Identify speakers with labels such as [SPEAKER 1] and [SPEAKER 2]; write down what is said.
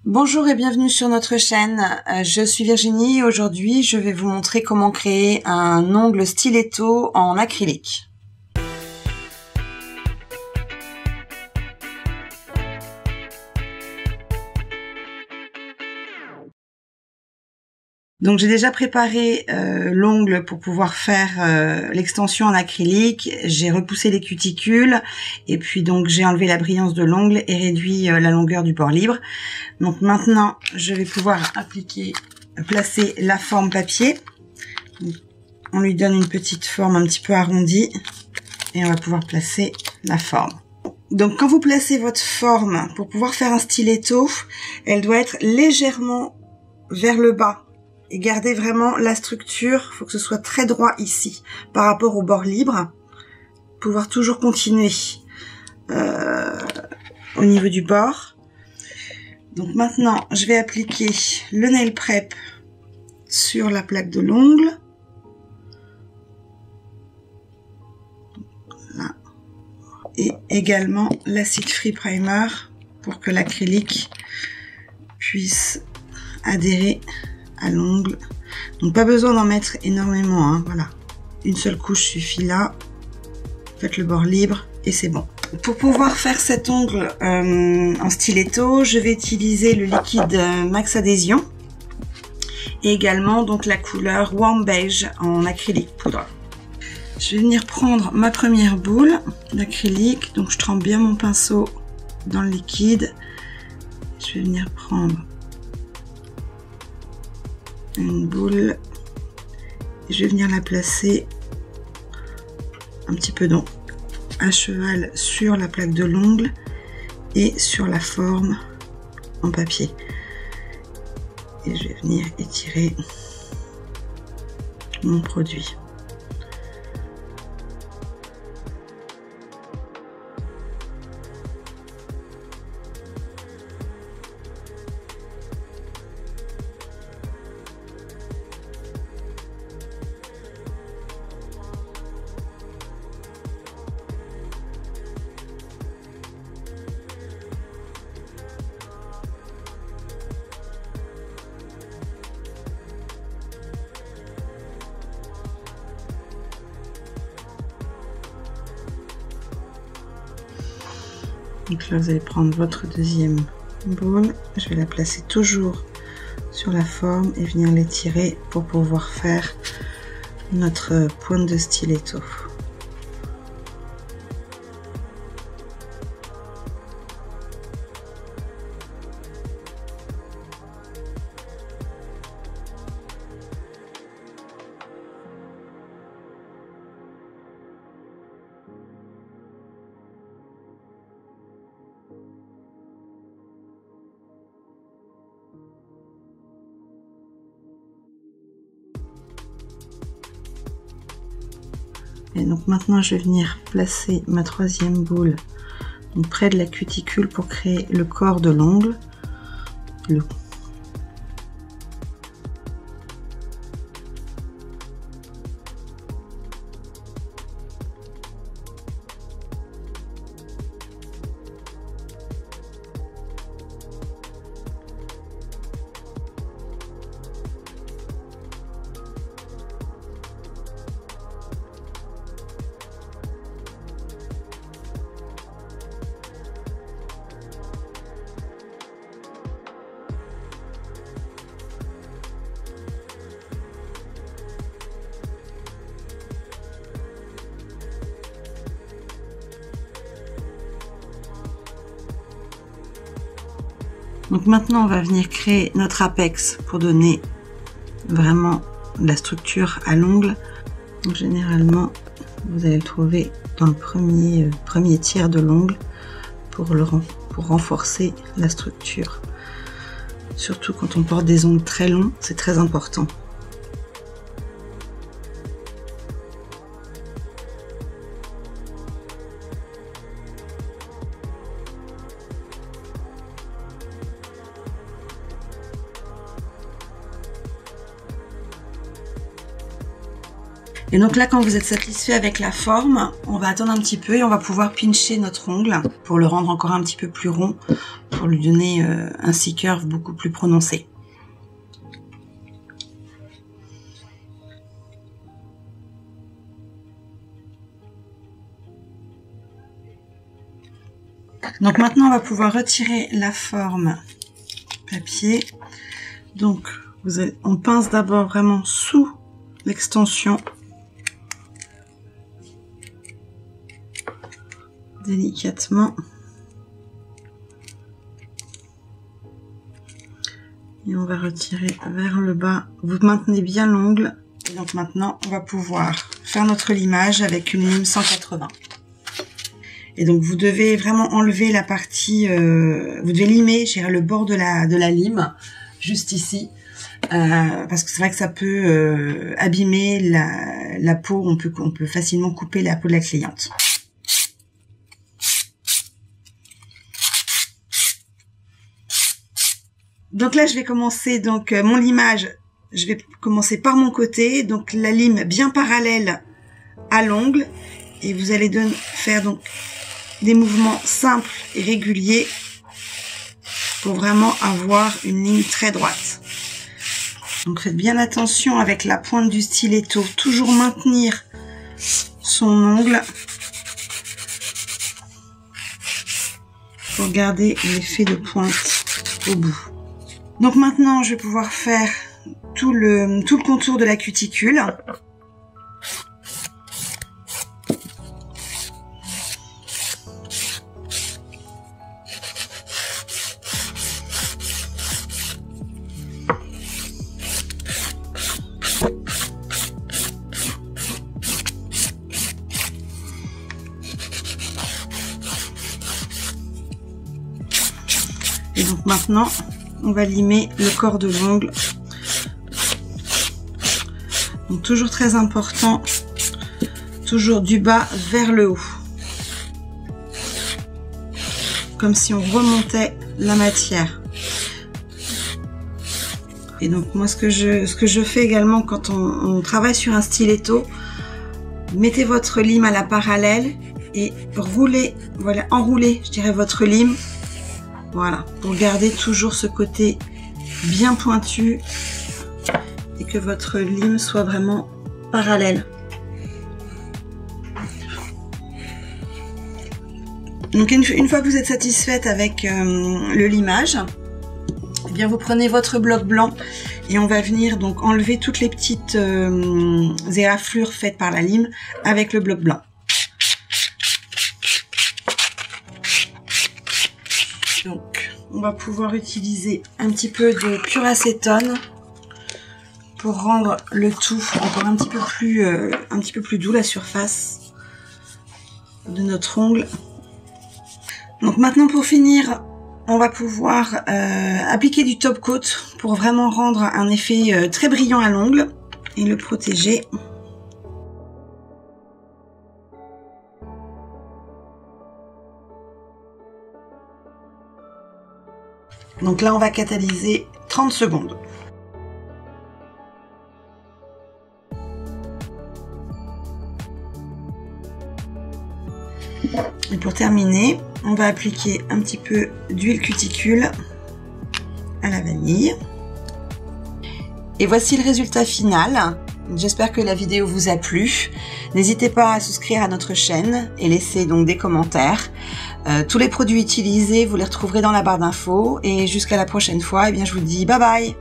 [SPEAKER 1] Bonjour et bienvenue sur notre chaîne. Je suis Virginie et aujourd'hui je vais vous montrer comment créer un ongle stiletto en acrylique. Donc j'ai déjà préparé l'ongle pour pouvoir faire l'extension en acrylique. J'ai repoussé les cuticules et puis donc j'ai enlevé la brillance de l'ongle et réduit la longueur du bord libre. Donc maintenant je vais pouvoir placer la forme papier. Donc, on lui donne une petite forme un petit peu arrondie et on va pouvoir placer la forme. Donc quand vous placez votre forme pour pouvoir faire un stiletto, elle doit être légèrement vers le bas. Et gardez vraiment la structure, il faut que ce soit très droit ici, par rapport au bord libre, pouvoir toujours continuer au niveau du bord. Donc maintenant, je vais appliquer le nail prep sur la plaque de l'ongle. Là. Et également l'acide free primer pour que l'acrylique puisse adhérer à l'ongle. Donc pas besoin d'en mettre énormément, hein, voilà. Une seule couche suffit là. Faites le bord libre et c'est bon. Pour pouvoir faire cet ongle en stiletto, je vais utiliser le liquide Max Adhésion et également donc la couleur Warm Beige en acrylique poudre. Je vais venir prendre ma première boule d'acrylique, donc je trempe bien mon pinceau dans le liquide. Je vais venir prendre une boule et je vais venir la placer un petit peu donc à cheval sur la plaque de l'ongle et sur la forme en papier et je vais venir étirer mon produit. Donc là, vous allez prendre votre deuxième boule. Je vais la placer toujours sur la forme et venir l'étirer pour pouvoir faire notre pointe de stiletto. Et donc maintenant je vais venir placer ma troisième boule donc près de la cuticule pour créer le corps de l'ongle. Donc maintenant on va venir créer notre apex pour donner vraiment la structure à l'ongle. Donc généralement vous allez le trouver dans le premier tiers de l'ongle pour renforcer la structure. Surtout quand on porte des ongles très longs, c'est très important. Et donc là, quand vous êtes satisfait avec la forme, on va attendre un petit peu et on va pouvoir pincher notre ongle pour le rendre encore un petit peu plus rond, pour lui donner un C-curve beaucoup plus prononcé. Donc maintenant, on va pouvoir retirer la forme papier. Donc, on pince d'abord vraiment sous l'extension. Délicatement. Et on va retirer vers le bas. Vous maintenez bien l'ongle. Et donc maintenant, on va pouvoir faire notre limage avec une lime 180. Et donc vous devez vraiment enlever la partie, vous devez limer, je dirais, le bord de la lime, juste ici, parce que c'est vrai que ça peut abîmer la peau, on peut facilement couper la peau de la cliente. Donc là je vais commencer donc mon limage, je vais commencer par mon côté, donc la lime bien parallèle à l'ongle, et vous allez faire donc des mouvements simples et réguliers pour vraiment avoir une ligne très droite. Donc faites bien attention avec la pointe du styletto, toujours maintenir son ongle pour garder l'effet de pointe au bout. Donc maintenant je vais pouvoir faire tout le contour de la cuticule. Et donc maintenant, on va limer le corps de l'ongle. Donc toujours très important, toujours du bas vers le haut. Comme si on remontait la matière. Et donc moi ce que je fais également quand on travaille sur un styletto, mettez votre lime à la parallèle et roulez, voilà, enroulez, je dirais, votre lime. Voilà, pour garder toujours ce côté bien pointu et que votre lime soit vraiment parallèle. Donc une fois que vous êtes satisfaite avec le limage, eh bien vous prenez votre bloc blanc et on va venir donc enlever toutes les petites éraflures faites par la lime avec le bloc blanc. Donc, on va pouvoir utiliser un petit peu de pur acétone pour rendre le tout encore un petit peu plus doux, la surface de notre ongle. Donc maintenant, pour finir, on va pouvoir appliquer du top coat pour vraiment rendre un effet très brillant à l'ongle et le protéger. Donc là, on va catalyser 30 secondes. Et pour terminer, on va appliquer un petit peu d'huile cuticule à la vanille. Et voici le résultat final. J'espère que la vidéo vous a plu. N'hésitez pas à souscrire à notre chaîne et laisser donc des commentaires. Tous les produits utilisés, vous les retrouverez dans la barre d'infos. Et jusqu'à la prochaine fois, eh bien, je vous dis bye bye.